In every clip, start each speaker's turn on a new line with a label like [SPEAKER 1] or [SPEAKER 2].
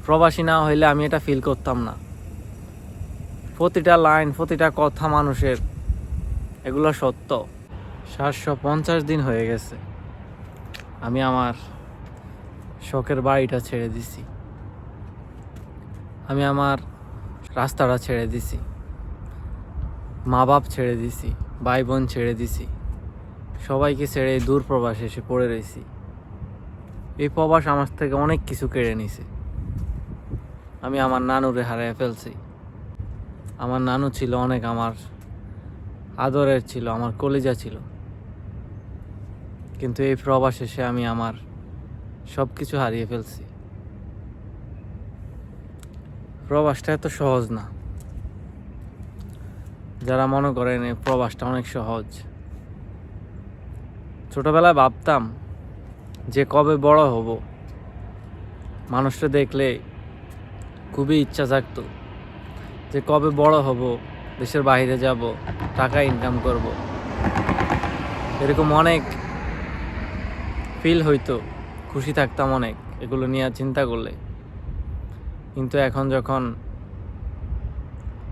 [SPEAKER 1] প্রবাসী না হইলে আমি এটা ফিল করতাম না। প্রতিটা লাইন, প্রতিটা কথা মানুষের, এগুলো সত্য। 750 দিন হয়ে গেছে আমি আমার শখের বাড়িটা ছেড়ে দিছি, আমি আমার রাস্তাটা ছেড়ে দিছি, মা বাপ ছেড়ে দিছি, ভাই বোন ছেড়ে দিছি, সবাইকে ছেড়ে দূর প্রবাসে এসে পড়ে রয়েছি। এই প্রবাস আমার থেকে অনেক কিছু কেড়ে নিছে। আমি আমার নানুরে হারিয়ে ফেলছি। আমার নানু ছিল অনেক আমার আদরের, ছিল আমার কলিজা ছিল, কিন্তু এই প্রবাস এসে আমি আমার সব কিছু হারিয়ে ফেলছি। প্রবাসটা এত সহজ না। যারা মনে করেন এই প্রবাসটা অনেক সহজ, ছোটবেলায় ভাবতাম যে কবে বড় হব। মানুষটা দেখলে খুবই ইচ্ছা জাগতো যে কবে বড় হব, দেশের বাইরে যাব, টাকা ইনকাম করব, এরকম অনেক ফিল হইতো, খুশি থাকতাম অনেক এগুলো নিয়ে চিন্তা করলে। কিন্তু এখন যখন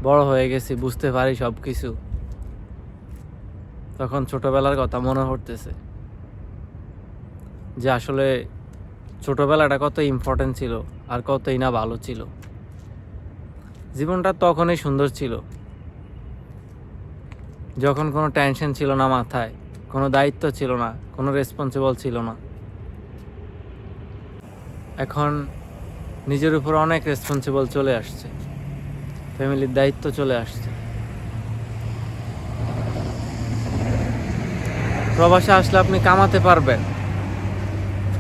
[SPEAKER 1] বড় হয়ে গেছি, বুঝতে পারি সব কিছু, তখন ছোটবেলার কথা মনে পড়তেছে যে আসলে ছোটবেলাটা কত ইম্পর্টেন্ট ছিল আর কতই না ভালো ছিল। জীবনটা তখনই সুন্দর ছিল যখন কোনো টেনশন ছিল না মাথায়, কোনো দায়িত্ব ছিল না, কোনো রেসপন্সিবল ছিল না। এখন নিজের উপর অনেক রেসপন্সিবল চলে আসছে, ফ্যামিলির দায়িত্ব চলে আসছে। প্রবাসে আসলে আপনি কামাতে পারবেন,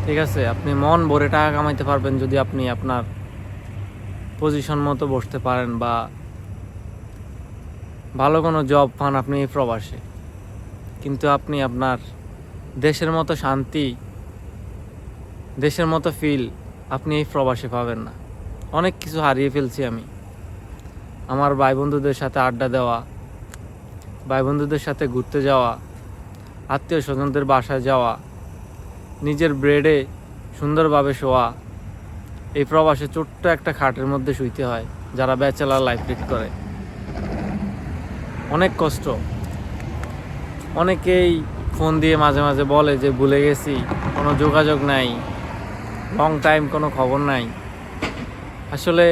[SPEAKER 1] ঠিক আছে, আপনি মন ভরে টাকা কামাইতে পারবেন যদি আপনি আপনার পজিশন মতো বসতে পারেন বা ভালো কোনো জব পান আপনি এই প্রবাসে। কিন্তু আপনি আপনার দেশের মতো শান্তি, দেশের মতো ফিল আপনি এই প্রবাসে পাবেন না। অনেক কিছু হারিয়ে ফেলছি আমি। আমার ভাই বন্ধুদের সাথে আড্ডা দেওয়া, ভাই বন্ধুদের সাথে ঘুরতে যাওয়া, আত্মীয় স্বজনদের বাসায় যাওয়া, নিজের বেডে সুন্দরভাবে শোয়া। এই প্রবাসে ছোট্ট একটা খাটের মধ্যে শুইতে হয় যারা ব্যাচেলার লাইফ লিড করে। অনেক কষ্ট। অনেকেই ফোন দিয়ে মাঝে মাঝে বলে যে ভুলে গেছি, কোনো যোগাযোগ নাই, লং টাইম কোনো খবর নাই। আসলে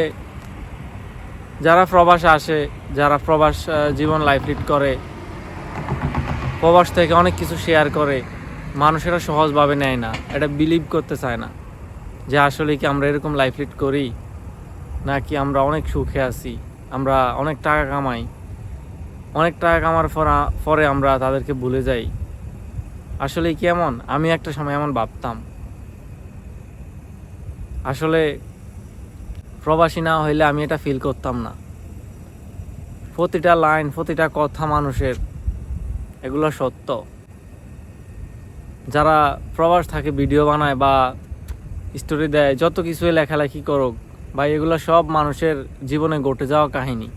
[SPEAKER 1] যারা প্রবাসে আসে, যারা প্রবাস জীবন লাইফ লিড করে, প্রবাস থেকে অনেক কিছু শেয়ার করে, মানুষেরা সহজভাবে নেয় না, এটা বিলিভ করতে চায় না যে আসলে কি আমরা এরকম লাইফ লিড করি, নাকি আমরা অনেক সুখে আছি, আমরা অনেক টাকা কামাই, অনেক টাকা কামার পরে আমরা তাদেরকে ভুলে যাই। আসলে কি এমন? আমি একটা সময় এমন ভাবতাম। আসলে প্রবাসী না হইলে আমি এটা ফিল করতাম না। প্রতিটা লাইন, প্রতিটা কথা মানুষের, এগুলো সত্য। যারা প্রবাস থাকে ভিডিও বানায় বা স্টোরি দেয়, যত কিছুই লেখালেখি করুক বা এগুলো সব মানুষের জীবনে ঘটে যাওয়া কাহিনী।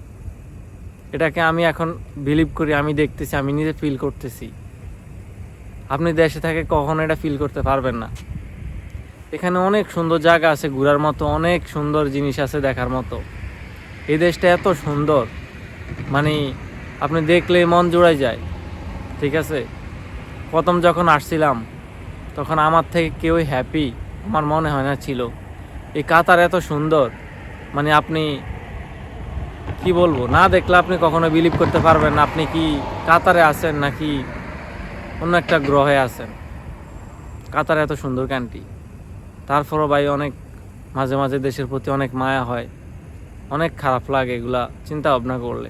[SPEAKER 1] এটাকে আমি এখন বিলিভ করি, আমি দেখতেছি, আমি নিজে ফিল করতেছি। আপনি দেশে থেকে কখনো এটা ফিল করতে পারবেন না। এখানে অনেক সুন্দর জায়গা আছে ঘোরার মতো, অনেক সুন্দর জিনিস আছে দেখার মতো। এই দেশটা এত সুন্দর, মানে আপনি দেখলে মন জুড়াই যায়, ঠিক আছে। প্রথম যখন আসছিলাম তখন আমার থেকে কেউই হ্যাপি আমার মনে হয় না ছিল। এই কাতার এত সুন্দর, মানে আপনি কি বলবো, না দেখলে আপনি কখনো বিলিভ করতে পারবেন না আপনি কি কাতারে আছেন নাকি অন্য একটা গ্রহে আছেন। কাতার এত সুন্দর কান্ট্রি, তারপরও ভাই অনেক মাঝে মাঝে দেশের প্রতি অনেক মায়া হয়, অনেক খারাপ লাগে এগুলা চিন্তা ভাবনা করলে।